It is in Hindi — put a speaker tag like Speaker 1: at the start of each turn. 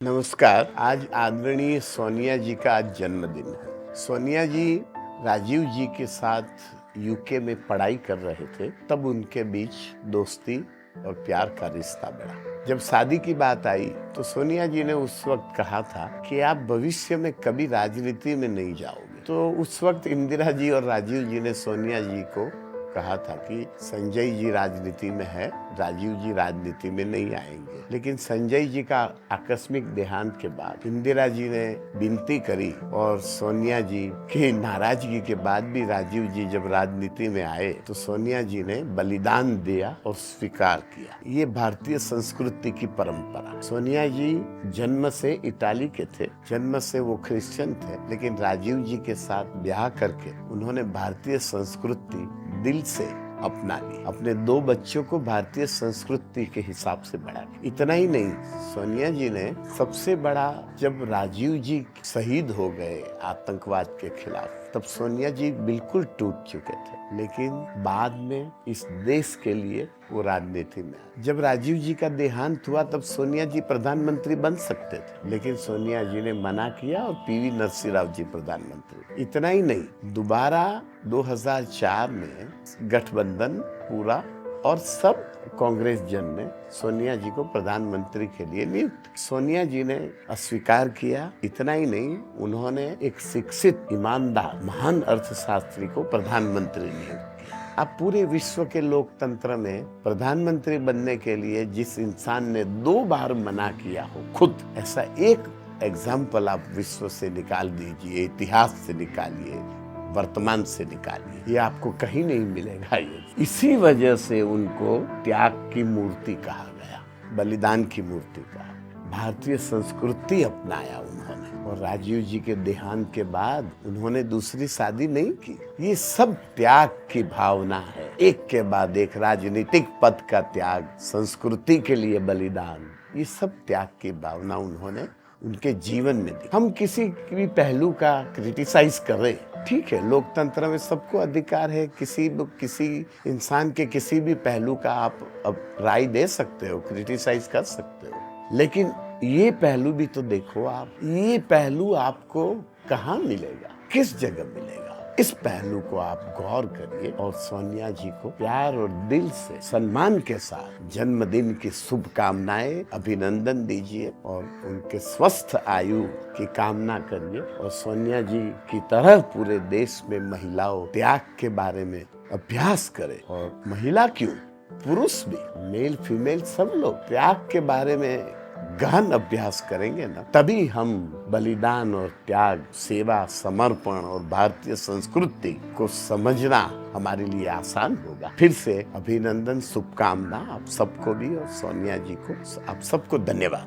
Speaker 1: नमस्कार। आज आदरणीय सोनिया जी का आज जन्मदिन है। सोनिया जी राजीव जी के साथ यूके में पढ़ाई कर रहे थे, तब उनके बीच दोस्ती और प्यार का रिश्ता बढ़ा। जब शादी की बात आई तो सोनिया जी ने उस वक्त कहा था कि आप भविष्य में कभी राजनीति में नहीं जाओगे। तो उस वक्त इंदिरा जी और राजीव जी ने सोनिया जी को कहा था कि संजय जी राजनीति में है, राजीव जी राजनीति में नहीं आएंगे। लेकिन संजय जी का आकस्मिक देहांत के बाद इंदिरा जी ने विनती करी और सोनिया जी की नाराजगी के बाद भी राजीव जी जब राजनीति में आए तो सोनिया जी ने बलिदान दिया और स्वीकार किया। ये भारतीय संस्कृति की परंपरा। सोनिया जी जन्म से इटाली के थे, जन्म से वो क्रिश्चियन थे, लेकिन राजीव जी के साथ ब्याह करके उन्होंने भारतीय संस्कृति दिल से अपना ली। अपने 2 बच्चों को भारतीय संस्कृति के हिसाब से बड़ा किया। इतना ही नहीं, सोनिया जी ने सबसे बड़ा, जब राजीव जी शहीद हो गए आतंकवाद के खिलाफ, तब सोनिया जी बिल्कुल टूट चुके थे, लेकिन बाद में इस देश के लिए वो राजनीति में आए। जब राजीव जी का देहांत हुआ तब सोनिया जी प्रधानमंत्री बन सकते थे, लेकिन सोनिया जी ने मना किया और पीवी नरसिंह राव जी प्रधानमंत्री। इतना ही नहीं, दोबारा 2004 में गठबंधन पूरा और सब कांग्रेस जन ने सोनिया जी को प्रधानमंत्री के लिए नियुक्त। सोनिया जी ने अस्वीकार किया। इतना ही नहीं, उन्होंने एक शिक्षित, ईमानदार, महान अर्थशास्त्री को प्रधानमंत्री नियुक्त किया। अब पूरे विश्व के लोकतंत्र में प्रधानमंत्री बनने के लिए जिस इंसान ने 2 बार मना किया हो, खुद, ऐसा एक एग्जाम्पल आप विश्व से निकाल दीजिए, इतिहास से निकालिए, वर्तमान से निकालिए, ये आपको कहीं नहीं मिलेगा। ये इसी वजह से उनको त्याग की मूर्ति कहा गया, बलिदान की मूर्ति कहा। भारतीय संस्कृति अपनाया उन्होंने, और राजीव जी के देहांत के बाद उन्होंने दूसरी शादी नहीं की। ये सब त्याग की भावना है, एक के बाद एक राजनीतिक पद का त्याग, संस्कृति के लिए बलिदान, ये सब त्याग की भावना उन्होंने उनके जीवन में दी। हम किसी भी पहलू का क्रिटिसाइज कर रहे, ठीक है, लोकतंत्र में सबको अधिकार है, किसी इंसान के किसी भी पहलू का आप अब राय दे सकते हो, क्रिटिसाइज कर सकते हो, लेकिन ये पहलू भी तो देखो आप, ये पहलू आपको कहाँ मिलेगा, किस जगह मिलेगा? इस पहलू को आप गौर करिए और सोनिया जी को प्यार और दिल से, सम्मान के साथ जन्मदिन की शुभकामनाएं, अभिनंदन दीजिए और उनके स्वस्थ आयु की कामना करिए। और सोनिया जी की तरह पूरे देश में महिलाओं त्याग के बारे में अभ्यास करें, और महिला क्यों, पुरुष भी, मेल फीमेल सब लोग त्याग के बारे में गहन अभ्यास करेंगे ना, तभी हम बलिदान और त्याग, सेवा, समर्पण और भारतीय संस्कृति को समझना हमारे लिए आसान होगा। फिर से अभिनंदन, शुभकामना आप सबको भी, और सोनिया जी को, आप सबको धन्यवाद।